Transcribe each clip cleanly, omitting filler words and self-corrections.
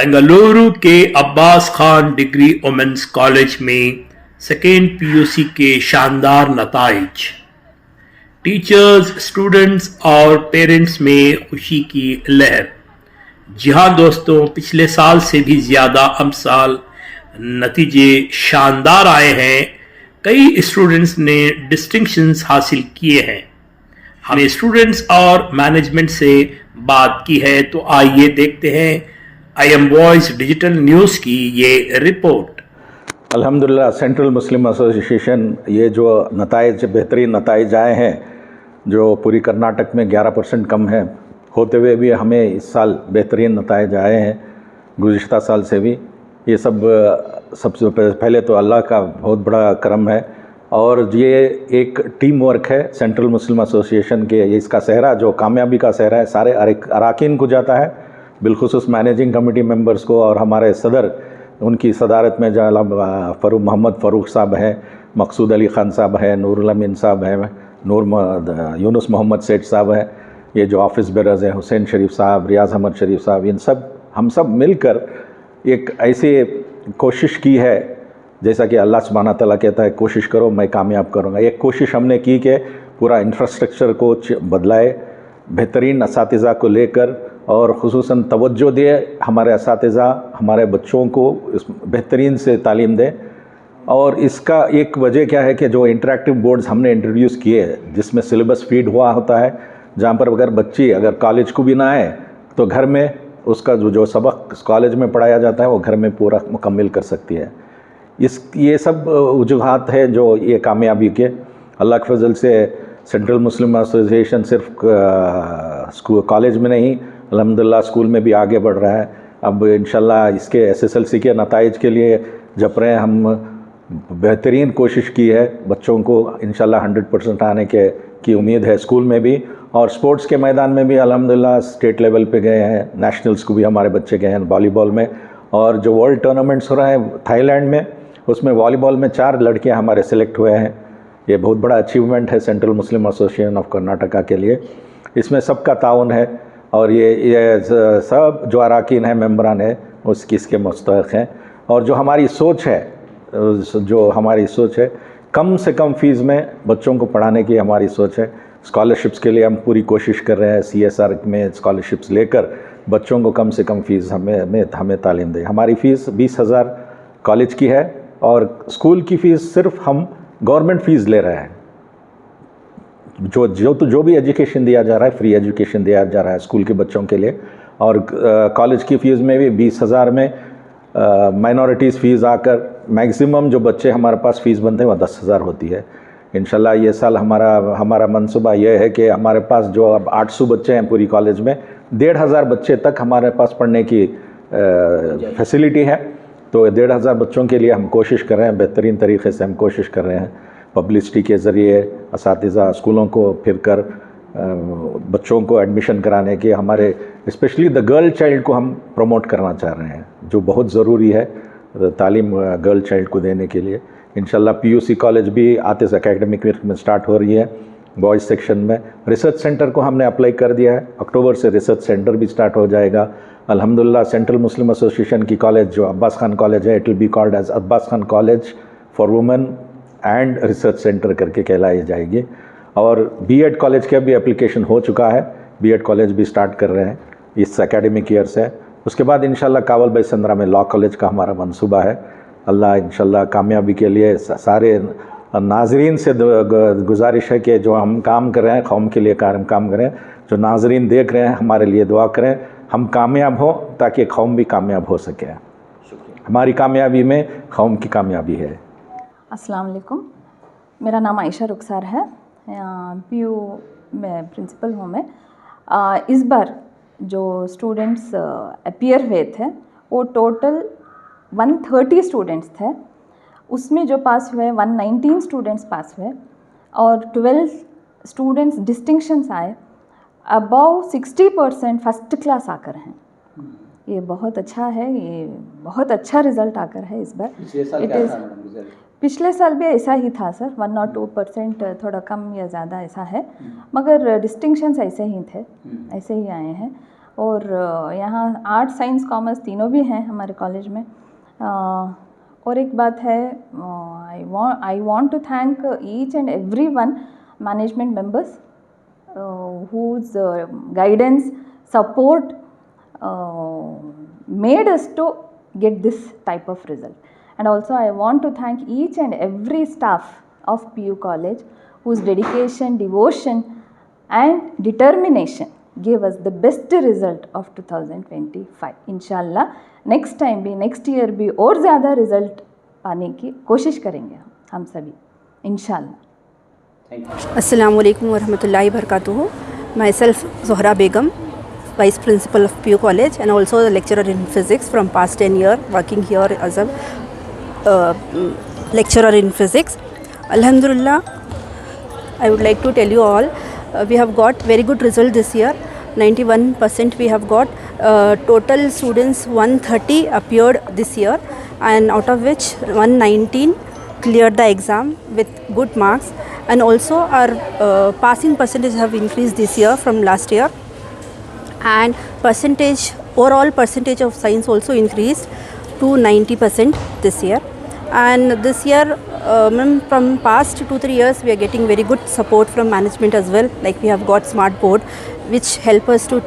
बेंगलुरु के Abbas Khan degree women's college में second PUC के शानदार नताइज। टीचर्स, स्टूडेंट्स और पेरेंट्स में खुशी की लहर। जी हाँ दोस्तों, पिछले साल से भी ज़्यादा अमसाल नतीजे शानदार आए हैं। कई स्टूडेंट्स ने डिस्टिंक्शंस हासिल किए हैं। हमने स्टूडेंट्स और मैनेजमेंट से बात की है, तो आइए देखते हैं IM वॉइस डिजिटल न्यूज़ की ये रिपोर्ट। अल्हम्दुलिल्लाह सेंट्रल मुस्लिम एसोसिएशन ये जो नताइज बेहतरीन नताइज आए हैं, जो पूरी कर्नाटक में 11% कम है होते हुए भी हमें इस साल बेहतरीन नताइज आए हैं गुज़िश्ता साल से भी। ये सबसे पहले तो अल्लाह का बहुत बड़ा करम है, और ये एक टीम वर्क है सेंट्रल मुस्लिम एसोसिएशन के। इसका सहरा जो कामयाबी का सहरा है सारे अरकान को जाता है, बिलखुसूस मैनेजिंग कमेटी मेंबर्स को, और हमारे सदर उनकी सदारत में जनाब मोहम्मद फ़ारूक साहब हैं, मकसूद अली ख़ान साहब हैं, नूरुल अमीन साहब हैं, यूनुस मोहम्मद सेठ साहब हैं, ये जो ऑफिस बेरर्स हैं, हुसैन शरीफ साहब, रियाज़ अहमद शरीफ साहब, इन सब हम सब मिलकर एक ऐसी कोशिश की है, जैसा कि अल्लाह सुब्हाना तआला कहता है कोशिश करो मैं कामयाब करूँगा। एक कोशिश हमने की कि पूरा इंफ्रास्ट्रक्चर को बदलाए, बेहतरीन असातिज़ा को लेकर, और ख़ुसूसन तवज्जो दिए हमारे असातिज़ा हमारे बच्चों को बेहतरीन से तालीम दें। और इसका एक वजह क्या है कि जो इंटरेक्टिव बोर्ड्स हमने इंट्रोड्यूस किए जिसमें सिलेबस फीड हुआ होता है, जहाँ पर अगर बच्ची अगर कॉलेज को भी ना आए तो घर में उसका जो सबक कॉलेज में पढ़ाया जाता है वो घर में पूरा मुकम्मल कर सकती है। ये सब वजूहात है जो ये कामयाबी के। अल्लाह के फजल से सेंट्रल मुस्लिम एसोसिएशन सिर्फ कॉलेज में नहीं, अल्हम्दुलिल्लाह स्कूल में भी आगे बढ़ रहा है। अब इंशाल्लाह इसके SSLC के नताइज के लिए जब रहे हम बेहतरीन कोशिश की है, बच्चों को इंशाल्लाह 100% आने की उम्मीद है स्कूल में भी, और स्पोर्ट्स के मैदान में भी अल्हम्दुलिल्लाह स्टेट लेवल पे गए हैं, नेशनल्स को भी हमारे बच्चे गए हैं वॉलीबॉल में। और जो वर्ल्ड टूर्नामेंट्स हो रहे हैं थाईलैंड में, उसमें वॉलीबॉल में 4 लड़कियां हमारे सिलेक्ट हुए हैं। ये बहुत बड़ा अचीवमेंट है central Muslim association of Karnataka के लिए। इसमें सबका ताउन है, और ये सब जो अरकान हैं, मेंबरान है, इसके मुस्तहिक़ हैं। और जो हमारी सोच है कम से कम फ़ीस में बच्चों को पढ़ाने की हमारी सोच है। स्कॉलरशिप्स के लिए हम पूरी कोशिश कर रहे हैं, CSR में स्कॉलरशिप्स लेकर बच्चों को कम से कम फ़ीस हमें तालीम दें। हमारी फ़ीस 20,000 कॉलेज की है, और स्कूल की फ़ीस सिर्फ हम गवर्नमेंट फ़ीस ले रहे हैं। जो भी एजुकेशन दिया जा रहा है, फ्री एजुकेशन दिया जा रहा है स्कूल के बच्चों के लिए। और कॉलेज की फ़ीस में भी 20,000 में माइनॉरिटीज़ फ़ीस आकर मैक्सिमम जो बच्चे हमारे पास फ़ीस बनते हैं वो 10,000 होती है। इंशाल्लाह ये साल हमारा मंसूबा ये है कि हमारे पास जो अब 800 बच्चे हैं पूरी कॉलेज में, 1,500 बच्चे तक हमारे पास पढ़ने की फैसिलिटी है। तो 1,500 बच्चों के लिए हम कोशिश कर रहे हैं, बेहतरीन तरीके से हम कोशिश कर रहे हैं पब्लिसिटी के ज़रिए, असातिज़ा स्कूलों को फिर कर बच्चों को एडमिशन कराने के, हमारे स्पेशली द गर्ल चाइल्ड को हम प्रमोट करना चाह रहे हैं, जो बहुत ज़रूरी है तालीम गर्ल चाइल्ड को देने के लिए। इंशाल्लाह PUC कॉलेज भी आते से एकेडमिक ईयर में स्टार्ट हो रही है बॉयज़ सेक्शन में। रिसर्च सेंटर को हमने अप्लाई कर दिया है, अक्टूबर से रिसर्च सेंटर भी स्टार्ट हो जाएगा। अल्हम्दुलिल्लाह सेंट्रल मुस्लिम एसोसिएशन की कॉलेज जो अब्बास खान कॉलेज है, it will be called as Abbas Khan college for women and research centre करके कहलाई जाएगी। और B.Ed कॉलेज का भी एप्लीकेशन हो चुका है, B.Ed कॉलेज भी स्टार्ट कर रहे हैं इस एकेडमिक ईयर से। उसके बाद इंशाल्लाह कावल भाई संद्रा में लॉ कॉलेज का हमारा मंसूबा है। अल्लाह इंशाल्लाह कामयाबी के लिए सारे नाजरीन से गुजारिश है कि जो हम काम कर रहे हैं कौम के लिए काम करें, जो नाजरीन देख रहे हैं हमारे लिए दुआ करें, हम कामयाब हों ताकि कौम भी कामयाब हो सके। हमारी कामयाबी में कौम की कामयाबी है। अस्सलाम वालेकुम, मेरा नाम आयशा रुखसार है, PU में प्रिंसिपल हूँ मैं। इस बार जो स्टूडेंट्स अपीयर हुए थे वो टोटल 130 स्टूडेंट्स थे। उसमें जो पास हुए 119 स्टूडेंट्स पास हुए, और 12 स्टूडेंट्स डिस्टिंक्शंस आए। अबाउ 60% फर्स्ट क्लास आकर हैं। ये बहुत अच्छा है, ये बहुत अच्छा रिज़ल्ट आकर है इस बार। पिछले साल भी ऐसा ही था सर, 1 और 2% थोड़ा कम या ज़्यादा ऐसा है, मगर डिस्टिंक्शंस ऐसे ही थे, ऐसे ही आए हैं। और यहाँ आर्ट साइंस कॉमर्स तीनों भी हैं हमारे कॉलेज में। और एक बात है, I want to thank each and every one management members whose guidance, support made us to get this type of result. And also I want to thank each and every staff of PU College whose dedication, devotion and determination gave us the best result of 2025. इंशाल्लाह next time भी, next year भी और ज़्यादा result पाने की कोशिश करेंगे हम सभी इंशाल्लाह। अस्सलाम वालेकुम वरहमतुल्लाहि वबरकातुहू। Myself Zohra Begum, Vice Principal of PU College and also a lecturer in physics from past 10 years, working here as a lecturer in physics. Alhamdulillah, I would like to tell you all, we have got very good result this year. 91% we have got. Total students 130 appeared this year, and out of which 119 cleared the exam with good marks. And also our passing percentage have increased this year from last year, and overall percentage of science also increased to 90% this year. And this year from past 2-3 years we are getting very good support from management as well, like we have got smart board which help us to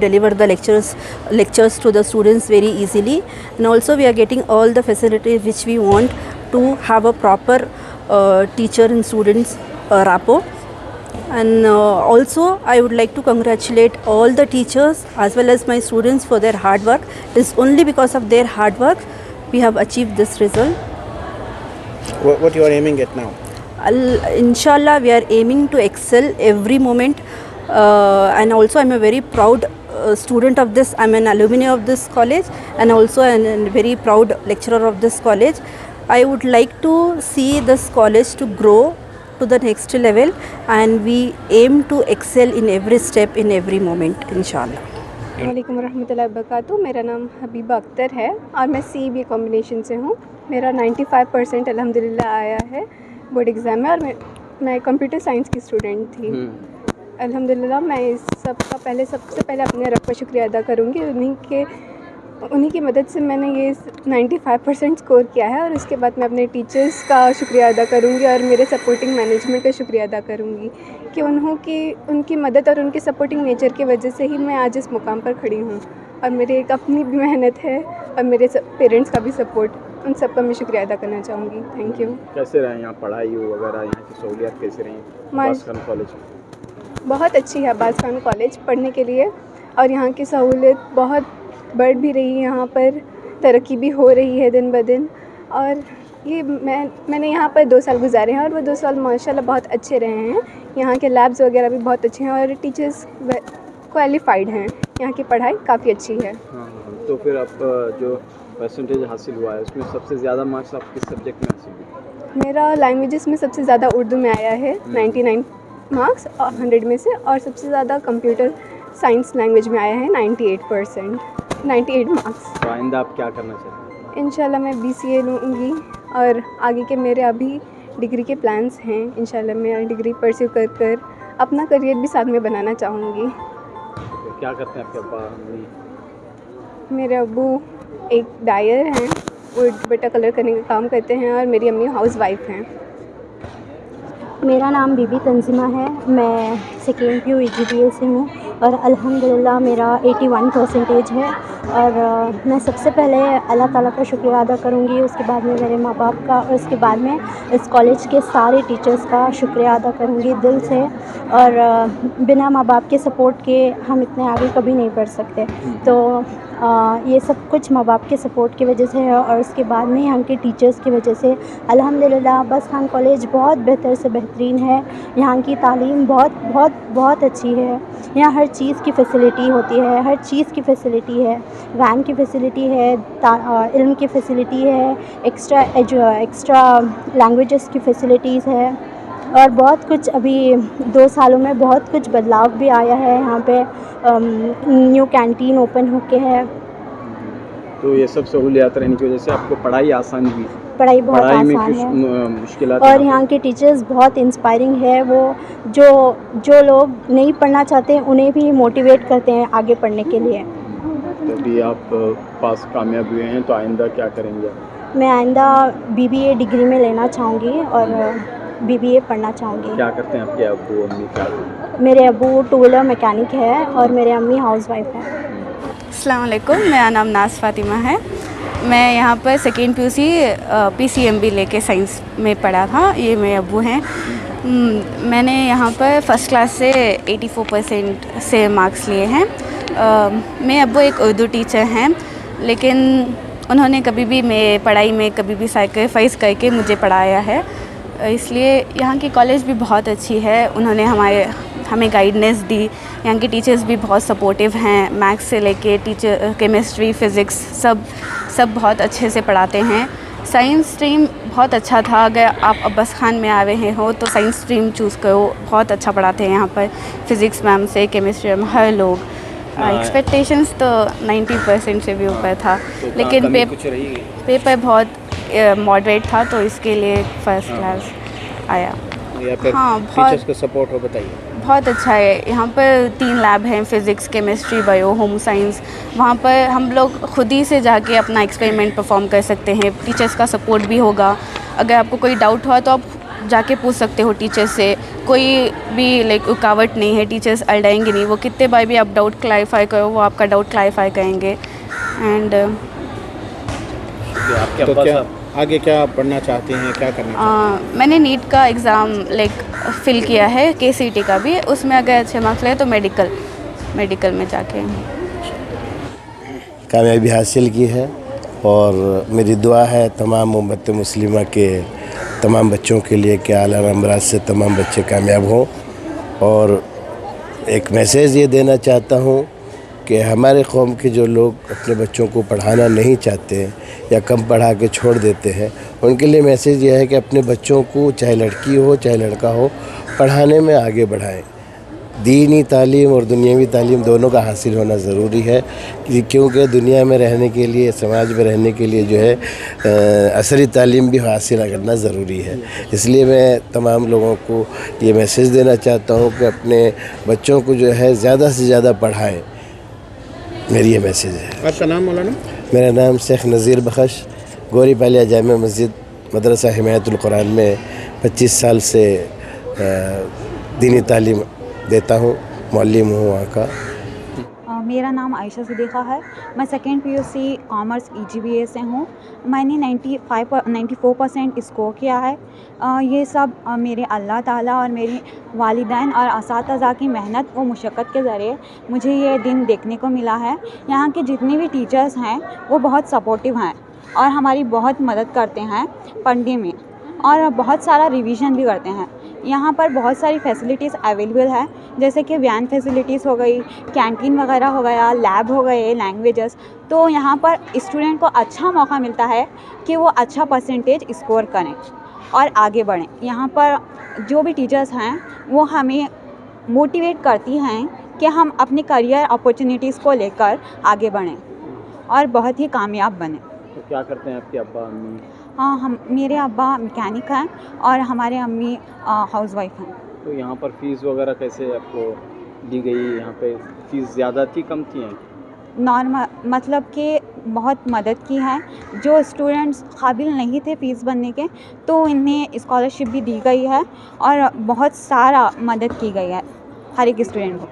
deliver the lectures to the students very easily, and also we are getting all the facilities which we want to have a proper teacher and students rapport. And also I would like to congratulate all the teachers as well as my students for their hard work. It is only because of their hard work we have achieved this result. What you are aiming at now? Inshallah we are aiming to excel every moment, and also I'm a very proud student of this. I'm an alumni of this college and also a very proud lecturer of this college. I would like to see this college to grow to the next level, and we aim to excel in every step, in every moment, inshallah. वालेकुम रहमतुल्लाहि वबरकातुहू। मेरा नाम Habiba Akhtar है और मैं CBA combination से हूँ। मेरा 95% अल्हम्दुलिल्लाह आया है बोर्ड एग्ज़ाम में, और मैं कंप्यूटर साइंस की स्टूडेंट थी। अल्हम्दुलिल्लाह मैं इस सबसे पहले अपने रब का शुक्रिया अदा करूँगी। उन्हीं की मदद से मैंने ये 95% स्कोर किया है, और उसके बाद मैं अपने टीचर्स का शुक्रिया अदा करूँगी और मेरे सपोर्टिंग मैनेजमेंट का शुक्रिया अदा करूँगी कि उनकी मदद और उनके सपोर्टिंग नेचर की वजह से ही मैं आज इस मुकाम पर खड़ी हूँ। और मेरी एक अपनी भी मेहनत है और मेरे पेरेंट्स का भी सपोर्ट, उन सब का मैं शुक्रिया अदा करना चाहूँगी। Thank you. कैसे रहे यहाँ पढ़ाई वगैरह, यहाँ की सहूलियत कैसे रही अब्बास खान कॉलेज? बहुत अच्छी है अब्बास खान कॉलेज पढ़ने के लिए, और यहाँ की सहूलियत बहुत बढ़ भी रही है, यहाँ पर तरक्की भी हो रही है दिन ब दिन। और ये मैंने यहाँ पर 2 साल गुजारे हैं और वो 2 साल माशाल्लाह बहुत अच्छे रहे हैं। यहाँ के लैब्स वगैरह भी बहुत अच्छे हैं और टीचर्स क्वालिफाइड हैं। यहाँ की पढ़ाई काफ़ी अच्छी है। हाँ, तो फिर आप जो परसेंटेज हासिल हुआ है उसमें सबसे ज़्यादा मार्क्स आप किस सब्जेक्ट में हासिल हुए? मेरा लैंग्वेजेस में सबसे ज़्यादा उर्दू में आया है 99 मार्क्स 100 में से, और सबसे ज़्यादा कंप्यूटर साइंस लैंग्वेज में आया है 98 मार्क्स। तो आइंदा आप क्या करना चाहते हैं? इंशाल्लाह मैं BCA लूँगी, और आगे के मेरे अभी डिग्री के प्लान्स हैं। इंशाल्लाह मैं डिग्री परस्यू कर अपना करियर भी साथ में बनाना चाहूँगी। तो क्या करते हैं आपके अब्बा अम्मी? मेरे अब्बू एक डायर हैं, वो दुपट्टा कलर करने का काम करते हैं, और मेरी अम्मी हाउसवाइफ हैं। मेरा नाम बीबी तंजिमा है। मैं सेकेंड PU EGBA से हूँ और अल्हम्दुलिल्लाह मेरा 81% है। और मैं सबसे पहले अल्लाह ताला का शुक्रिया अदा करूँगी, उसके बाद में मेरे माँ बाप का, और उसके बाद में इस कॉलेज के सारे टीचर्स का शुक्रिया अदा करूँगी दिल से। और बिना माँ बाप के सपोर्ट के हम इतने आगे कभी नहीं बढ़ सकते। तो ये सब कुछ माँ बाप के सपोर्ट की वजह से है, और उसके बाद में यहाँ के टीचर्स की वजह से। अल्हम्दुलिल्लाह अब्बास खान कॉलेज बहुत बेहतर से बेहतरीन है। यहाँ की तालीम बहुत अच्छी है। यहाँ हर चीज़ की फ़ैसिलिटी होती है, हर चीज़ की फ़ैसिलिटी है। वैन की फ़ैसिलिटी है, इल्म की फ़ैसिलिटी है, एक्स्ट्रा लैंग्वेजेस की फ़ैसिलिटीज़ है, और बहुत कुछ अभी 2 सालों में बहुत कुछ बदलाव भी आया है। यहाँ पे न्यू कैंटीन ओपन होके है, तो ये सब सहूलियात रहने की वजह से आपको पढ़ाई आसान हुई। पढ़ाई बहुत पढ़ाई में आसान कुछ है मुश्किलात और यहाँ के टीचर्स बहुत इंस्पायरिंग है। वो जो लोग नहीं पढ़ना चाहते उन्हें भी मोटिवेट करते हैं आगे पढ़ने के लिए। तभी आप पास कामयाब हुए हैं, तो आइंदा क्या करेंगे आप? मैं आइंदा BBA डिग्री में लेना चाहूँगी और BBA पढ़ना चाहूँगी। क्या करते हैं आपके अब्बू अम्मी, क्या करते हैं? मेरे अब्बू टू व्हीलर मैकेनिक है और मेरे अम्मी हाउसवाइफ है। अस्सलाम वालेकुम, मेरा नाम नाज फ़ातिमा है। मैं यहाँ पर सेकेंड PUC PCMB लेके साइंस में पढ़ा था। ये मेरे अब्बू हैं। मैंने यहाँ पर फ़र्स्ट क्लास से 84% से मार्क्स लिए हैं। मेरे अब्बू एक उर्दू टीचर हैं, लेकिन उन्होंने कभी भी मेरे पढ़ाई में कभी भी सैक्रिफाइस करके मुझे पढ़ाया है। इसलिए यहाँ की कॉलेज भी बहुत अच्छी है। उन्होंने हमें गाइडेंस दी। यहाँ के टीचर्स भी बहुत सपोर्टिव हैं। मैथ्स से लेके केमिस्ट्री, फ़िज़िक्स सब बहुत अच्छे से पढ़ाते हैं। साइंस स्ट्रीम बहुत अच्छा था। अगर आप अब्बास खान में आ रहे हो तो साइंस स्ट्रीम चूज़ करो, बहुत अच्छा पढ़ाते हैं यहाँ पर। फ़िज़िक्स मैम से, केमिस्ट्री मैम, हर लोग। एक्सपेक्टेशंस तो 90% से भी ऊपर था, लेकिन पेपर बहुत मॉडरेट था, तो इसके लिए फ़र्स्ट क्लास आया। हाँ, बहुत का सपोर्ट हो, बताइए। बहुत अच्छा है। यहाँ पर 3 लैब हैं, physics, chemistry, bio, home science. वहाँ पर हम लोग खुद ही से जाके अपना एक्सपेरिमेंट परफॉर्म कर सकते हैं। टीचर्स का सपोर्ट भी होगा। अगर आपको कोई डाउट हुआ तो आप जाके पूछ सकते हो टीचर से। कोई भी रुकावट नहीं है, टीचर्स अड़ाएंगे नहीं। वो कितने बार भी आप डाउट क्लैरिफाई करो, वो आपका डाउट क्लैरिफाई करेंगे। एंड तो क्या आगे क्या पढ़ना चाहते हैं, क्या करना चाहते हैं? मैंने नीट का एग्ज़ाम फ़िल किया है, KCET का भी। उसमें अगर अच्छे मार्क्स लगे तो मेडिकल में जाके कामयाबी हासिल की है। और मेरी दुआ है तमाम उम्मत मुस्लिमा के तमाम बच्चों के लिए कि आला नंबरात से तमाम बच्चे कामयाब हों। और एक मैसेज ये देना चाहता हूँ कि हमारे कौम के जो लोग अपने बच्चों को पढ़ाना नहीं चाहते या कम पढ़ा के छोड़ देते हैं, उनके लिए मैसेज ये है कि अपने बच्चों को, चाहे लड़की हो चाहे लड़का हो, पढ़ाने में आगे बढ़ाएं। दीनी तालीम और दुनियावी तालीम दोनों का हासिल होना ज़रूरी है, क्योंकि दुनिया में रहने के लिए, समाज में रहने के लिए जो है असरी तालीम भी हासिल करना ज़रूरी है। इसलिए मैं तमाम लोगों को ये मैसेज देना चाहता हूँ कि अपने बच्चों को जो है ज़्यादा से ज़्यादा पढ़ाएं। मेरी ये मैसेज है। आपका नाम मौलाना? मेरा नाम शेख नज़ीर बख्श, गोरी पालिया जामिया मस्जिद मदरसा हिमायतुल कुरान में 25 साल से दीनी तालीम देता हूँ, मौल्लिम हूँ वहाँ का। मेरा नाम आयशा सिद्दीक़ा है। मैं सेकेंड PUC कॉमर्स EGBA से हूँ। मैंने 94% स्कोर किया है। ये सब मेरे अल्लाह ताला और मेरी वालिदैन और असातिज़ा की मेहनत व मुशक्क़त के ज़रिए मुझे ये दिन देखने को मिला है। यहाँ के जितने भी टीचर्स हैं वो बहुत सपोर्टिव हैं और हमारी बहुत मदद करते हैं पढ़ने में, और बहुत सारा रिवीजन भी करते हैं। यहाँ पर बहुत सारी फैसिलिटीज़ अवेलेबल है, जैसे कि वैन फैसिलिटीज़ हो गई, कैंटीन वगैरह हो गया, लैब हो गए, लैंग्वेजेस। तो यहाँ पर स्टूडेंट को अच्छा मौका मिलता है कि वो अच्छा परसेंटेज स्कोर करें और आगे बढ़ें। यहाँ पर जो भी टीचर्स हैं वो हमें मोटिवेट करती हैं कि हम अपने करियर अपॉर्चुनिटीज़ को लेकर आगे बढ़ें और बहुत ही कामयाब बनें। तो क्या करते हैं आपके अब्बा अम्मी? हाँ, मेरे अब्बा मैकेनिक हैं और हमारे अम्मी हाउसवाइफ हैं। तो यहाँ पर फ़ीस वगैरह कैसे आपको दी गई? यहाँ पे फ़ीस ज़्यादा थी, कम थी? नॉर्मल, मतलब कि बहुत मदद की है। जो स्टूडेंट्स काबिल नहीं थे फ़ीस भरने के, तो इन्हें स्कॉलरशिप भी दी गई है और बहुत सारा मदद की गई है हर एक स्टूडेंट को।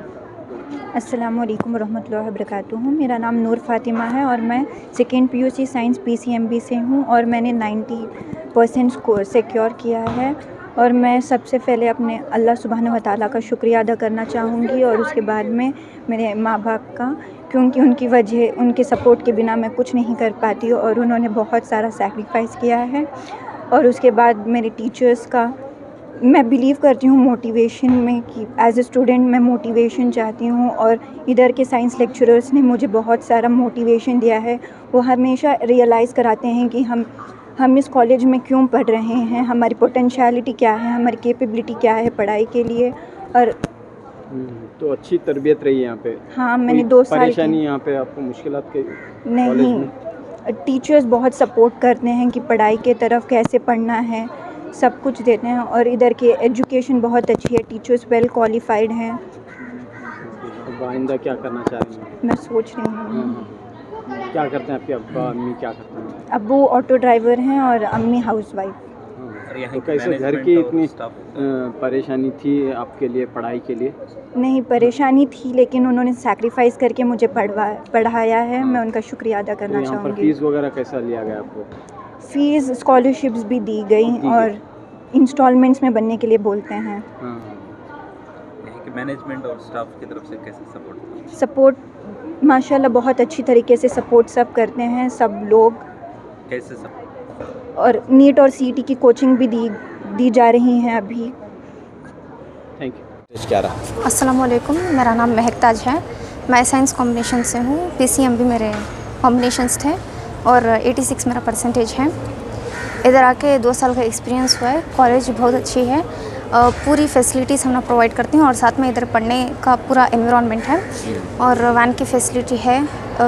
अस्सलामुअलैकुम रहमतुल्लाहि वबरकातुहू। मेरा नाम नूर फ़ातिमा है और मैं सेकेंड PUC साइंस PCMB से हूँ और मैंने 90% स्कोर सिक्योर किया है। और मैं सबसे पहले अपने अल्लाह सुब्हानहू व तआला का शुक्रिया अदा करना चाहूँगी और उसके बाद में मेरे माँ बाप का, क्योंकि उनकी वजह, उनके सपोर्ट के बिना मैं कुछ नहीं कर पाती और उन्होंने बहुत सारा सैक्रिफाइस किया है। और उसके बाद मेरे टीचर्स का मैं बिलीव करती हूँ मोटिवेशन में, कि एज ए स्टूडेंट मैं मोटिवेशन चाहती हूँ और इधर के साइंस लेक्चरर्स ने मुझे बहुत सारा मोटिवेशन दिया है। वो हमेशा रियलाइज़ कराते हैं कि हम इस कॉलेज में क्यों पढ़ रहे हैं, हमारी पोटेंशियलिटी क्या है, हमारी कैपेबिलिटी क्या है पढ़ाई के लिए। और तो अच्छी तरबियत रही है यहाँ पे? हाँ, मैंने 2 साल परेशानी यहाँ पे आपको मुश्किलात के नहीं, टीचर्स बहुत सपोर्ट करते हैं कि पढ़ाई के तरफ कैसे पढ़ना है, सब कुछ देते हैं। और इधर की एजुकेशन बहुत अच्छी है, टीचर्स वेल क्वालिफाइड हैं। अब आइंदा क्या करना चाह रही हैं? मैं सोच रही हूँ। क्या करते हैं आपके अब्बा अम्मी, क्या करते हैं? अब्बू ऑटो ड्राइवर हैं और अम्मी हाउसवाइफ। तो कैसे घर की इतनी परेशानी थी आपके लिए पढ़ाई के लिए? नहीं परेशानी थी, लेकिन उन्होंने सैक्रिफाइस करके मुझे पढ़ाया है। मैं उनका शुक्रिया अदा करना यहाँ पर चाहूँगी। फीस वगैरह कैसा लिया गया आपको? फीस स्कॉलरशिप्स भी दी गई और इंस्टॉलमेंट्स में बनने के लिए बोलते हैं। मैनेजमेंट और स्टाफ की तरफ से कैसे सपोर्ट माशाल्लाह बहुत अच्छी तरीके से सपोर्ट सब करते हैं, सब लोग। कैसे सब? और नीट और सीईटी की कोचिंग भी दी जा रही हैं अभी। Thank you. क्या रहा? अस्सलाम वालेकुम, मेरा नाम महक ताज है। मैं साइंस कॉम्बिनेशन से हूँ। पीसीएमबी मेरे कॉम्बिनेशंस थे और 86 मेरा परसेंटेज है। इधर आके 2 साल का एक्सपीरियंस हुआ है। कॉलेज बहुत अच्छी है, पूरी फैसिलिटीज़ हम लोग प्रोवाइड करते हैं और साथ में इधर पढ़ने का पूरा एनवायरनमेंट है और वैन की फैसिलिटी है।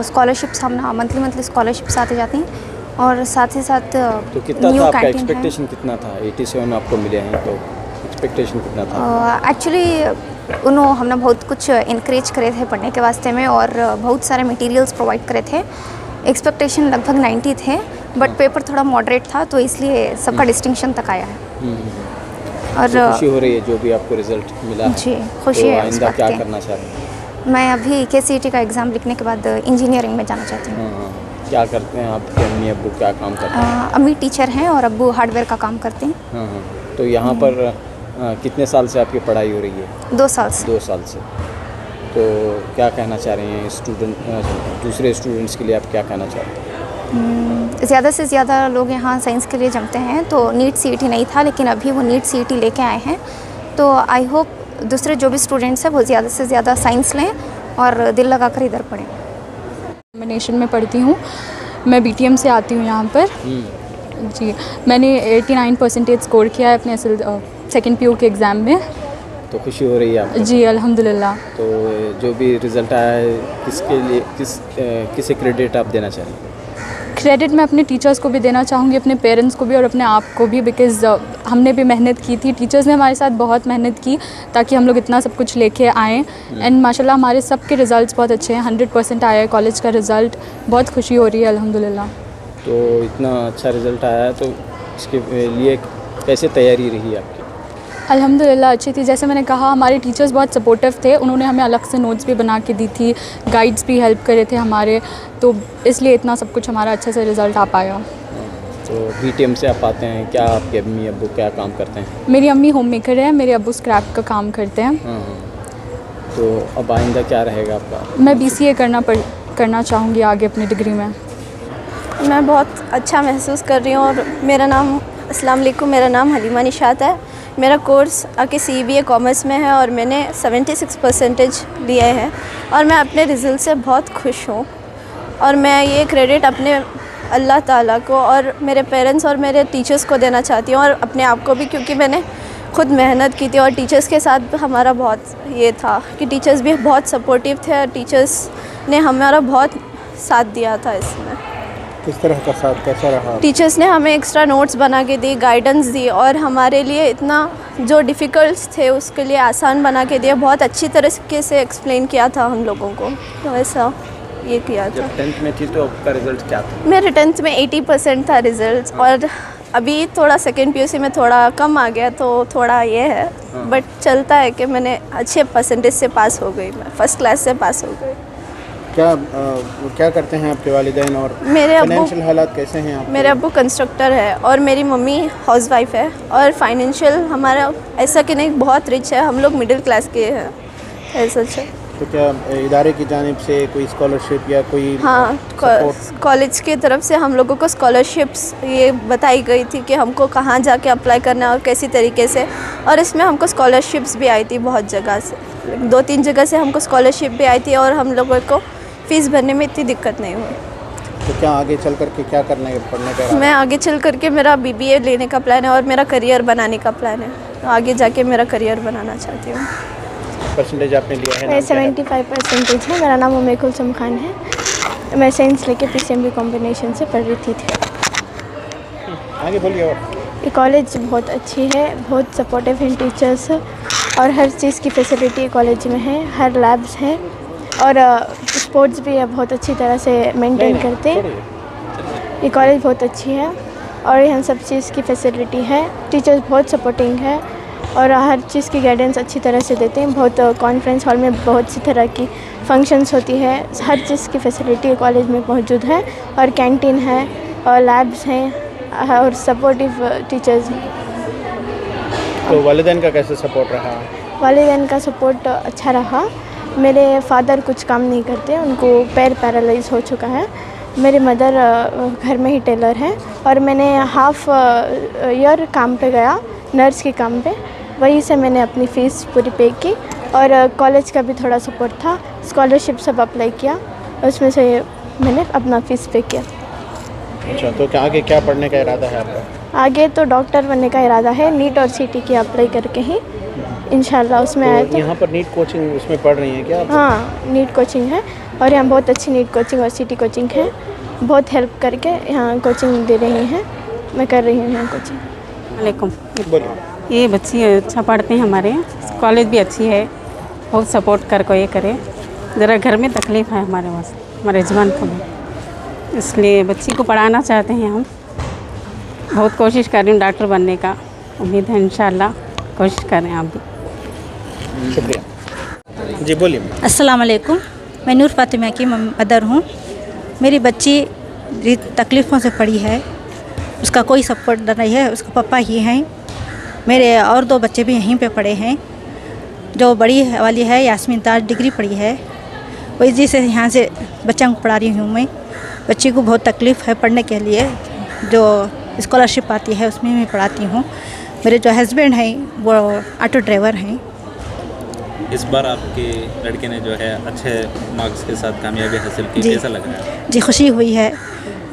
स्कॉलरशिप्स हम मंथली स्कॉलरशिप्स आते जाती हैं और साथ ही साथ तो कितना था आपका एक्सपेक्टेशन कितना था? 87 आपको मिले हैं तो एक्सपेक्टेशन कितना था? एक्चुअली उन्होंने हमने बहुत कुछ इनक्रेज करे थे पढ़ने के वास्ते में और बहुत सारे मटेरियल्स प्रोवाइड करे थे। एक्सपेक्टेशन लगभग 90 थे, बट पेपर थोड़ा मॉडरेट था तो इसलिए सबका डिस्टिंक्शन तक आया है। और तो खुशी हो रही है जो भी आपको रिजल्ट मिला है? जी खुशी है। आइंदा क्या करना चाह रहे हैं? मैं अभी केसीईटी का एग्ज़ाम लिखने के बाद इंजीनियरिंग में जाना चाहती हूँ। क्या करते हैं आपके अम्मी अब्बू, क्या काम करते हैं? अम्मी टीचर हैं और अब्बू हार्डवेयर का काम करते हैं। तो यहाँ पर कितने साल से आपकी पढ़ाई हो रही है? 2 साल से। 2 साल से। तो क्या कहना चाह रही हैं दूसरे स्टूडेंट्स के लिए, आप क्या कहना चाह रहे हैं? ज़्यादा से ज़्यादा लोग यहाँ साइंस के लिए जमते हैं, तो नीट सीईटी नहीं था लेकिन अभी वो नीट सीईटी लेके आए हैं। तो आई होप दूसरे जो भी स्टूडेंट्स हैं वो ज़्यादा से ज़्यादा साइंस लें और दिल लगाकर इधर पढ़ें। कॉम्बिनेशन में पढ़ती हूँ, मैं बीटीएम से आती हूँ यहाँ पर। जी मैंने 89 परसेंटेज स्कोर किया है अपने सेकेंड पीयू के एग्ज़ाम में। तो खुशी हो रही है आपको? जी अल्हम्दुलिल्लाह। तो जो भी रिज़ल्ट आया है किसके लिए किसे क्रेडिट आप देना चाहेंगे? क्रेडिट मैं अपने टीचर्स को भी देना चाहूँगी, अपने पेरेंट्स को भी और अपने आप को भी, बिकॉज़ हमने भी मेहनत की थी। टीचर्स ने हमारे साथ बहुत मेहनत की ताकि हम लोग इतना सब कुछ लेके आएँ। एंड माशाल्लाह हमारे सब के रिज़ल्ट्स बहुत अच्छे हैं। 100% आया है कॉलेज का रिज़ल्ट। बहुत खुशी हो रही है अल्हम्दुलिल्लाह। तो इतना अच्छा रिज़ल्ट आया है तो इसके लिए कैसे तैयारी रही आपकी? अल्हम्दुलिल्लाह अच्छी थी। जैसे मैंने कहा हमारे टीचर्स बहुत सपोर्टिव थे, उन्होंने हमें अलग से नोट्स भी बना के दी थी, गाइड्स भी हेल्प करे थे हमारे, तो इसलिए इतना सब कुछ हमारा अच्छे से रिज़ल्ट आ पाया। तो बीटीएम से आप आते हैं, क्या आपके अम्मी अब्बू क्या काम करते हैं? मेरी अम्मी होम मेकर है, मेरे अब्बू स्क्रैप का काम करते हैं। तो अब आइंदा क्या रहेगा आपका? मैं BCA करना चाहूँगी आगे अपनी डिग्री में। मैं बहुत अच्छा महसूस कर रही हूँ और अस्सलाम वालेकुम, मेरा नाम हलीमा निशात है। मेरा कोर्स आके CBA कॉमर्स में है और मैंने 76 परसेंटेज लिए हैं और मैं अपने रिज़ल्ट से बहुत खुश हूँ। और मैं ये क्रेडिट अपने अल्लाह ताला को और मेरे पेरेंट्स और मेरे टीचर्स को देना चाहती हूँ और अपने आप को भी, क्योंकि मैंने खुद मेहनत की थी और टीचर्स के साथ हमारा बहुत ये था कि टीचर्स भी बहुत सपोर्टिव थे और टीचर्स ने हमारा बहुत साथ दिया था इसमें। किस तरह का साथ, कैसा रहा? टीचर्स ने हमें एक्स्ट्रा नोट्स बना के दी, गाइडेंस दी और हमारे लिए इतना जो डिफ़िकल्ट्स थे उसके लिए आसान बना के दिया। बहुत अच्छी तरीके से एक्सप्लेन किया था हम लोगों को, तो ऐसा ये किया था। जब 10th में थी तो आपका रिज़ल्ट क्या था? मेरे 10th में 80% था रिज़ल्ट और अभी थोड़ा सेकेंड PUC में थोड़ा कम आ गया तो थोड़ा ये है, बट चलता है कि मैंने अच्छे परसेंटेज से पास हो गई, मैं फर्स्ट क्लास से पास हो गई। क्या करते हैं आपके वालिदैन और मेरे फाइनेंशियल हालात कैसे हैं आपके? मेरे अब्बू कंस्ट्रक्टर है और मेरी मम्मी हाउसवाइफ है और फाइनेंशियल हमारा ऐसा कि नहीं बहुत रिच है, हम लोग मिडिल क्लास के हैं, ऐसा है। तो क्या इदारे की जानिब से कोई स्कॉलरशिप या कोई? हाँ, कॉलेज की तरफ से हम लोगों को स्कॉलरशिप्स ये बताई गई थी कि हमको कहाँ जाके अप्लाई करना है और कैसी तरीके से, और इसमें हमको स्कॉलरशिप्स भी आई थी बहुत जगह से, 2-3 जगह से हमको स्कॉलरशिप भी आई थी और हम लोगों को फ़ीस भरने में इतनी दिक्कत नहीं हुई। तो क्या आगे चल करके क्या करना है, पढ़ने का? मैं आगे चल करके मेरा BBA लेने का प्लान है और मेरा करियर बनाने का प्लान है, तो आगे जाके मेरा करियर बनाना चाहती हूँ। परसेंटेज आपने लिया है? 75 परसेंटेज है। मेरा नाम उम्मे कुलसुम खान है। मैं साइंस लेके PCMB कॉम्बिनेशन से पढ़ रही थी। आगे बोलिए। और ये कॉलेज बहुत अच्छी है, बहुत सपोर्टिव हैं टीचर्स और हर चीज़ की फैसिलिटी कॉलेज में है, हर लैब्स हैं और स्पोर्ट्स भी बहुत अच्छी तरह से मेंटेन करते हैं। ये कॉलेज बहुत अच्छी है और यहाँ सब चीज़ की फैसिलिटी है, टीचर्स बहुत सपोर्टिंग है और हर चीज़ की गाइडेंस अच्छी तरह से देते हैं। बहुत कॉन्फ्रेंस हॉल में बहुत सी तरह की फंक्शंस होती है, हर चीज़ की फैसिलिटी कॉलेज में मौजूद है और कैंटीन है और लैब्स हैं और सपोर्टिव टीचर्स हैं। तो वालिदैन का कैसे सपोर्ट रहा? वालिदैन का सपोर्ट अच्छा रहा। मेरे फादर कुछ काम नहीं करते, उनको पैर पैरालाइज हो चुका है। मेरी मदर घर में ही टेलर हैं और मैंने हाफ ईयर काम पे गया, नर्स के काम पे, वहीं से मैंने अपनी फ़ीस पूरी पे की और कॉलेज का भी थोड़ा सपोर्ट था। स्कॉलरशिप सब अप्लाई किया, उसमें से मैंने अपना फ़ीस पे किया। अच्छा, तो क्या आगे क्या पढ़ने का इरादा है आपका? आगे तो डॉक्टर बनने का इरादा है, नीट और CT की अप्लाई करके ही इंशाल्लाह उसमें आए तो। यहाँ पर नीट कोचिंग उसमें पढ़ रही हैं क्या आप? हाँ, नीट कोचिंग है और यहाँ बहुत अच्छी नीट कोचिंग और CT कोचिंग है, बहुत हेल्प करके यहाँ कोचिंग दे रही हैं, मैं कर रही हूँ यहाँ कोचिंग। वालेकुम। बोलिए। ये बच्ची अच्छा पढ़ते हैं, हमारे कॉलेज भी अच्छी है, बहुत सपोर्ट कर को ये करे। ज़रा घर में तकलीफ़ है हमारे पास, हमारे यजमान को भी, इसलिए बच्ची को पढ़ाना चाहते हैं हम। बहुत कोशिश कर रही हूँ डॉक्टर बनने का, उम्मीद है इंशाल्लाह कोशिश करें आप भी। शुक्रिया जी। बोलिए। अस्सलाम वालेकुम, मैं नूर फातिमा की मदर हूँ। मेरी बच्ची तकलीफ़ों से पड़ी है, उसका कोई सपोर्ट नहीं है, उसका पापा ही हैं। मेरे और 2 बच्चे भी यहीं पे पढ़े हैं। जो बड़ी वाली है यास्मीन ताज, डिग्री पढ़ी है, वही जी से यहाँ से बच्चों को पढ़ा रही हूँ मैं। बच्ची को बहुत तकलीफ़ है पढ़ने के लिए, जो स्कॉलरशिप आती है उसमें मैं पढ़ाती हूँ। मेरे जो हस्बैंड हैं वो ऑटो ड्राइवर हैं। इस बार आपके लड़के ने जो है अच्छे मार्क्स के साथ कामयाबी हासिल की, कैसा लग रहा है? जी खुशी हुई है,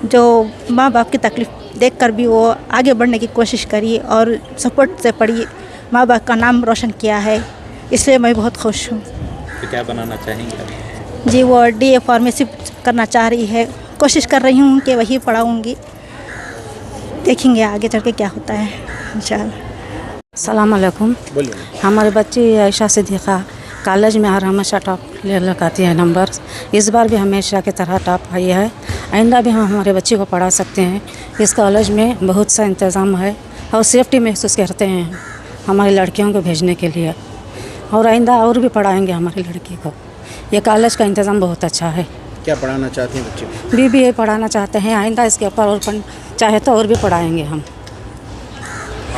जो माँ बाप की तकलीफ़ देखकर भी वो आगे बढ़ने की कोशिश करी और सपोर्ट से पढ़ी, माँ बाप का नाम रोशन किया है, इसलिए मैं बहुत खुश हूँ। तो क्या बनाना चाहेंगे? जी वो DA फार्मेसी करना चाह रही है, कोशिश कर रही हूँ कि वही पढ़ाऊँगी, देखेंगे आगे चल के क्या होता है इंशाल्लाह। अस्सलाम वालेकुम। बोलिए। हमारे बच्ची आयशा सिद्दीक़ा कॉलेज में हर हमेशा टॉप ले लगाती है नंबर, इस बार भी हमेशा की तरह टॉप आई है। आइंदा भी हम हमारे बच्चे को पढ़ा सकते हैं। इस कॉलेज में बहुत सा इंतज़ाम है और सेफ्टी महसूस करते हैं हमारी लड़कियों को भेजने के लिए, और आइंदा और भी पढ़ाएंगे हमारी लड़की को। ये कॉलेज का इंतज़ाम बहुत अच्छा है। क्या पढ़ाना चाहती हैं बच्चे को? BBA पढ़ाना चाहते हैं, आइंदा इसके ऊपर और चाहे तो और भी पढ़ाएंगे हम।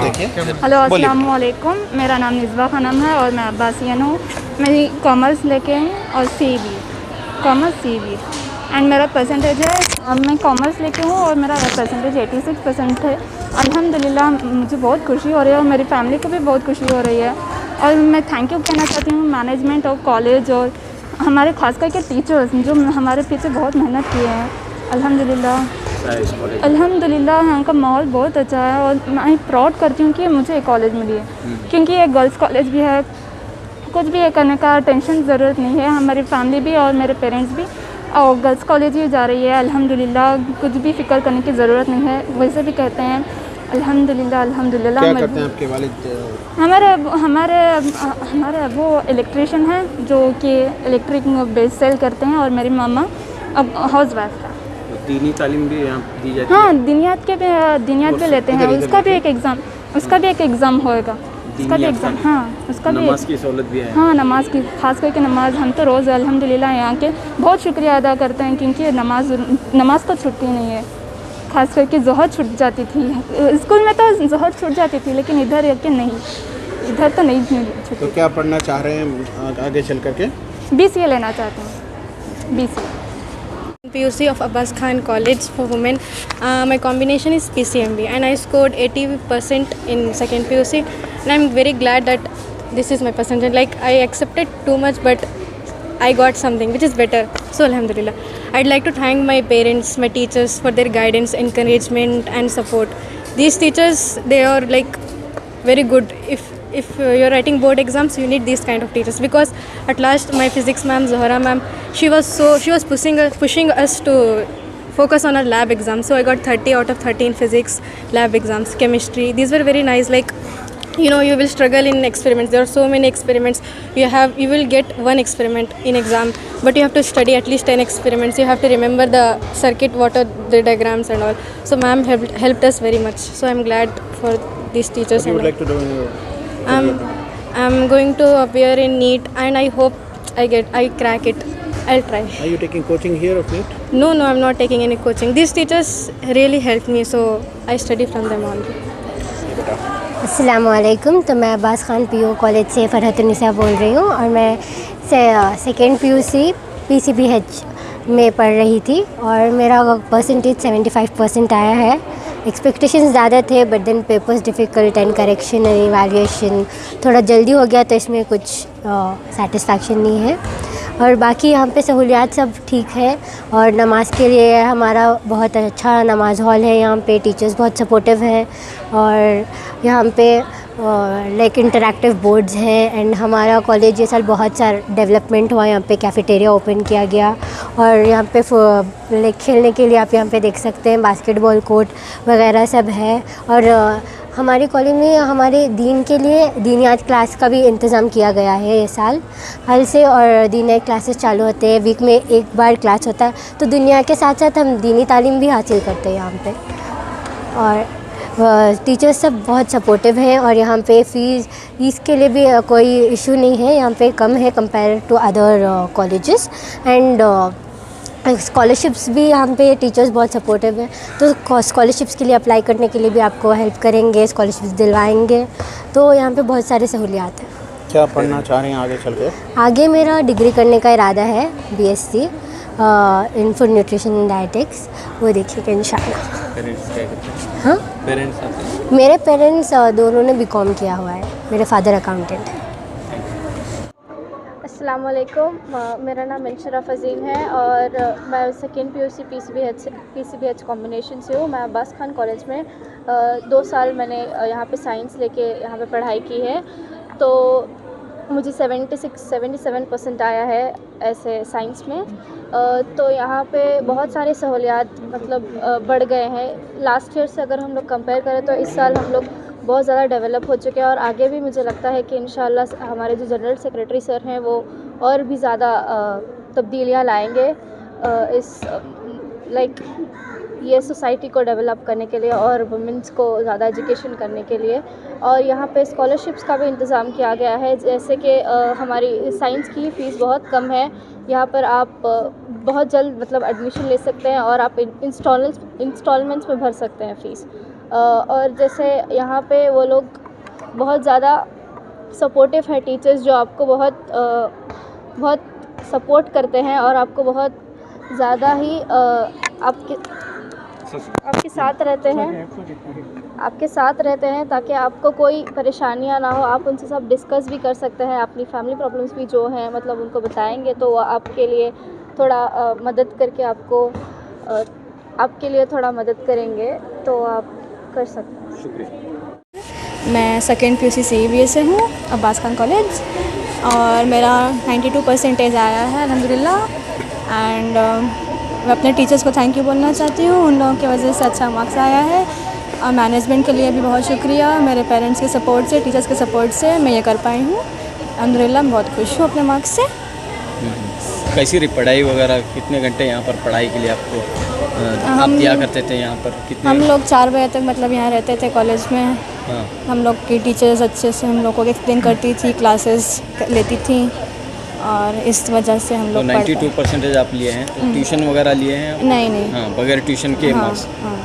हेलो अस्सलाम वालेकुम, मेरा नाम निज़वा खानम है और मैं अब्बासियन हूँ। मैं कॉमर्स लेके हूँ और CB कॉमर्स CB एंड मेरा परसेंटेज है, मैं कॉमर्स लेके हूँ और मेरा परसेंटेज 86% है। अल्हम्दुलिल्लाह मुझे बहुत खुशी हो रही है और मेरी फैमिली को भी बहुत खुशी हो रही है और मैं थैंक यू कहना चाहती हूँ मैनेजमेंट और कॉलेज और हमारे खास करके टीचर्स जो हमारे पीछे बहुत मेहनत किए हैं। अल्हम्दुलिल्लाह यहाँ का माहौल बहुत अच्छा है और मैं प्राउड करती हूँ कि मुझे एक कॉलेज मिली है, क्योंकि ये गर्ल्स कॉलेज भी है, कुछ भी ये करने का टेंशन ज़रूरत नहीं है। हमारी फैमिली भी और मेरे पेरेंट्स भी और गर्ल्स कॉलेज ही जा रही है। अल्हम्दुलिल्लाह कुछ भी फिक्र करने की ज़रूरत नहीं है, वैसे भी कहते हैं अल्हम्दुलिल्लाह अल्हम्दुलिल्लाह। क्या करते हैं आपके वालिद? हमारे वो इलेक्ट्रिशियन हैं जो कि इलेक्ट्रिक बेस सेल करते हैं और मेरी मामा अब हाउस वाइफ है। दीनी तालीम भी यहाँ दी जाती है? हाँ, दिनियात भी लेते हैं, उसका भी एक एग्ज़ाम होएगा, उसका भी एग्ज़ाम। हाँ, उसका भी नमाज की सहूलत भी है। हाँ, नमाज की, खास करके नमाज हम तो रोज़ अल्हम्दुलिल्लाह यहाँ के बहुत शुक्रिया अदा करते हैं, क्योंकि नमाज तो छुट्टी नहीं है। खास करके ज़ोहर छूट जाती थी, स्कूल में तो ज़ोहर छूट जाती थी, लेकिन इधर के नहीं, इधर तो नहीं छूटी। तो क्या पढ़ना चाह रहे हैं आगे चल करके? BCA लेना चाहते हैं, BCA। PUC of Abbas Khan College for Women. My combination is PCMB and I scored 80% in second PUC, and I'm very glad that this is my percentage. Like I accepted too much, but I got something which is better. So alhamdulillah. I'd like to thank my parents, my teachers for their guidance, encouragement and support. These teachers, they are like very good. If if you're writing board exams, you need these kind of teachers, because at last my physics ma'am, Zohra ma'am, she was pushing us to focus on our lab exams. So I got 30 out of 30 in physics lab exams. Chemistry, these were very nice. Like, you know, you will struggle in experiments. There are so many experiments. You will get one experiment in exam, but you have to study at least 10 experiments. You have to remember the circuit, what are the diagrams and all. So ma'am helped us very much. So I'm glad for these teachers. What you would like to do in your I'm going to appear in NEET, and I hope I crack it. I'll try. Are you taking coaching here of NEET? No, I'm not taking any coaching. These teachers really helped me, so I study from them only. अस्सलामुअलैकुम। तो मैं Abbas Khan PO college से फ़रहतुन्निसा बोल रही हूँ और मैं second PUC पीसीबीएच में पढ़ रही थी और मेरा परसेंटेज 75% आया है। एक्सपेक्टेशंस ज़्यादा थे, but then papers difficult and correction and evaluation थोड़ा जल्दी हो गया, तो इसमें कुछ सेटिस्फैक्शन नहीं है। और बाकी यहाँ पे सहूलियात सब ठीक है और नमाज़ के लिए हमारा बहुत अच्छा नमाज़ हॉल है। यहाँ पे टीचर्स बहुत सपोर्टिव हैं और यहाँ पे लाइक इंटरैक्टिव बोर्ड्स हैं। एंड हमारा कॉलेज ये साल बहुत सारा डेवलपमेंट हुआ। यहाँ पे कैफ़ेटेरिया ओपन किया गया और यहाँ पे लाइक खेलने के लिए आप यहाँ पे देख सकते हैं बास्केटबॉल कोर्ट वगैरह सब है। और हमारे कॉलेज में हमारे दीन के लिए दीनियात क्लास का भी इंतज़ाम किया गया है ये साल हाल से, और दीनियात क्लासेस चालू होते हैं। वीक में एक बार क्लास होता है, तो दुनिया के साथ साथ हम दीनी तालीम भी हासिल करते हैं यहाँ पे। और टीचर्स सब बहुत सपोर्टिव हैं और यहाँ पे फ़ीस के लिए भी कोई इशू नहीं है। यहाँ पे कम है compare to other colleges. And scholarships भी यहाँ पे टीचर्स बहुत सपोर्टिव हैं, तो स्कॉलरशिप्स के लिए अप्लाई करने के लिए भी आपको हेल्प करेंगे, स्कॉलरशिप्स दिलवाएंगे। तो यहाँ पे बहुत सारे सहूलियात हैं। क्या पढ़ना चाह रहे हैं आगे चल के? आगे मेरा डिग्री करने का इरादा है, BSc in food nutrition and dietetics, वो देखिएगा इंशाल्लाह। पेरेंट्स क्या करते हैं? हाँ, पेरेंट्स आपके? मेरे पेरेंट्स दोनों ने बीकॉम किया हुआ है। मेरे फादर अकाउंटेंट हैं। अस्सलाम वालेकुम, मेरा नाम इनशरा फ़ज़ील है और मैं सेकेंड पीयूसी पीसीबीएच कॉम्बिनेशन से हूँ। मैं अब्बास खान कॉलेज में 2 साल मैंने यहाँ पे साइंस लेके यहाँ पे पढ़ाई की है। तो मुझे 77% आया है ऐसे साइंस में। तो यहाँ पे बहुत सारे सहूलियात मतलब बढ़ गए हैं। लास्ट ईयर से अगर हम लोग कंपेयर करें तो इस साल हम लोग बहुत ज़्यादा डेवलप हो चुके हैं और आगे भी मुझे लगता है कि इंशाल्लाह हमारे जो जनरल सेक्रेटरी सर हैं वो और भी ज़्यादा तब्दीलियाँ लाएंगे इस लाइक ये सोसाइटी को डेवलप करने के लिए और वुमेंस को ज़्यादा एजुकेशन करने के लिए। और यहाँ पे स्कॉलरशिप्स का भी इंतज़ाम किया गया है, जैसे कि हमारी साइंस की फ़ीस बहुत कम है। यहाँ पर आप बहुत जल्द मतलब एडमिशन ले सकते हैं और आप इंस्टॉलमेंट्स में भर सकते हैं फ़ीस। और जैसे यहाँ पे वो लोग बहुत ज़्यादा सपोर्टिव है टीचर्स, जो आपको बहुत सपोर्ट करते हैं और आपको बहुत ज़्यादा ही आपके साथ रहते हैं ताकि आपको कोई परेशानियाँ ना हो। आप उनसे सब डिस्कस भी कर सकते हैं, अपनी फैमिली प्रॉब्लम्स भी जो हैं मतलब उनको बताएंगे तो वो आपके लिए थोड़ा मदद करके आपके लिए थोड़ा मदद करेंगे, तो आप कर सकते हैं। शुक्रिया। मैं सेकेंड पीयूसी सीबीएस से हूँ, अब्बास खान कॉलेज, और मेरा 92% आया है अल्हम्दुलिल्लाह। एंड मैं अपने टीचर्स को थैंक यू बोलना चाहती हूँ, उन लोगों की वजह से अच्छा मार्क्स आया है। और मैनेजमेंट के लिए भी बहुत शुक्रिया, मेरे पेरेंट्स के सपोर्ट से, टीचर्स के सपोर्ट से मैं ये कर पाई हूँ अल्हम्दुलिल्लाह। मैं बहुत खुश हूँ अपने मार्क्स से। कैसी रही पढ़ाई वगैरह? कितने घंटे यहाँ पर पढ़ाई के लिए आपको आप क्या करते थे यहाँ पर? कितने? हम लोग 4 बजे तक मतलब यहाँ रहते थे कॉलेज में। हाँ। हम लोग की टीचर्स अच्छे से हम लोग को एक्सप्लेन करती थी, क्लासेस लेती थी और इस वजह से हम लोग। तो 92% आप लिए हैं, तो ट्यूशन वगैरह लिए हैं? नहीं। हाँ, बगैर ट्यूशन के मार्क्स। हाँ।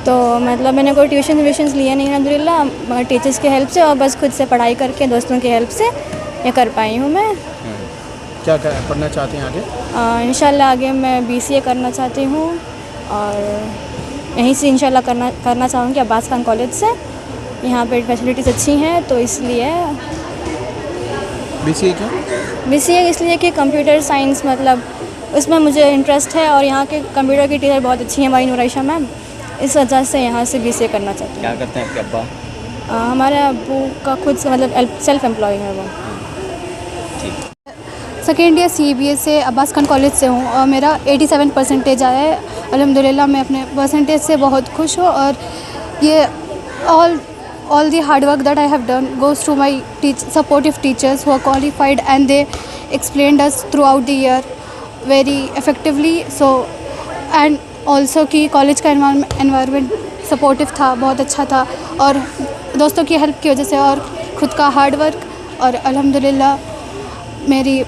तो मतलब मैंने कोई ट्यूशन लिए नहीं अल्हम्दुलिल्लाह, टीचर्स की हेल्प से और बस खुद से पढ़ाई करके दोस्तों की हेल्प से ये कर पाई हूँ मैं। क्या पढ़ना चाहते हैं आगे? इंशाल्लाह आगे मैं BCA करना चाहती हूँ और यहीं से इंशाल्लाह करना चाहूँगी अब्बास खान कॉलेज से। यहाँ पे फैसिलिटीज़ अच्छी हैं, तो इसलिए। BCA क्यों? BCA इसलिए कि कंप्यूटर साइंस मतलब उसमें मुझे इंटरेस्ट है और यहाँ के कंप्यूटर की टीचर बहुत अच्छी हैं, भाई नूर आयशा मैम, इस वजह से यहाँ से BCA करना चाहती हूँ। क्या करते हैं आपके अब्बा? हमारे अब्बू का खुद से मतलब सेल्फ एम्प्लॉय है वो। सेकेंड ईयर CBS से अब्बास खान कॉलेज से हूँ और मेरा 87% आया है। अल्हम्दुलिल्लाह मैं अपने परसेंटेज से बहुत खुश हूँ और ये all the hard work that I have done goes to my supportive teachers who are qualified and they explained us throughout the year very effectively. So and also कि कॉलेज का environment सपोर्टिव था, बहुत अच्छा था और दोस्तों की help की वजह से और ख़ुद का हार्ड वर्क और अल्हम्दुलिल्लाह मेरी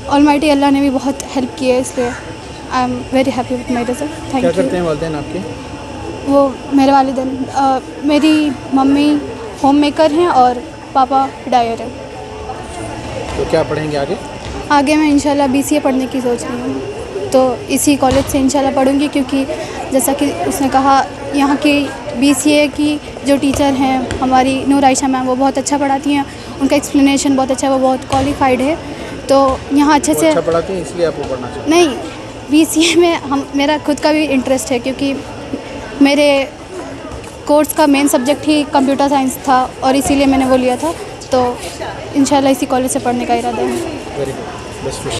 ऑलमाइटी अल्लाह ने भी बहुत हेल्प की है, इसलिए I am very happy with my result. Thank you. क्या करते हैं वालिदैन आपके? वो मेरे वालिदैन मेरी मम्मी होम मेकर हैं और पापा डायर हैं। तो क्या पढ़ेंगे आगे? आगे मैं इंशाल्लाह BCA पढ़ने की सोच रही हूँ, तो इसी कॉलेज से इंशाल्लाह पढ़ूँगी क्योंकि जैसा कि उसने कहा यहाँ की BCA की जो टीचर हैं हमारी नूर आयशा मैम, वो बहुत अच्छा पढ़ाती हैं, उनका एक्सप्लेनेशन बहुत अच्छा है, वो बहुत क्वालिफाइड है, तो यहाँ अच्छे से अच्छा पढ़ाती हैं इसलिए आपको पढ़ना चाहिए? नहीं, BCA में मेरा खुद का भी इंटरेस्ट है क्योंकि मेरे कोर्स का मेन सब्जेक्ट ही कंप्यूटर साइंस था और इसीलिए मैंने वो लिया था, तो इंशाल्लाह इसी कॉलेज से पढ़ने का इरादा है। Very good, best wish.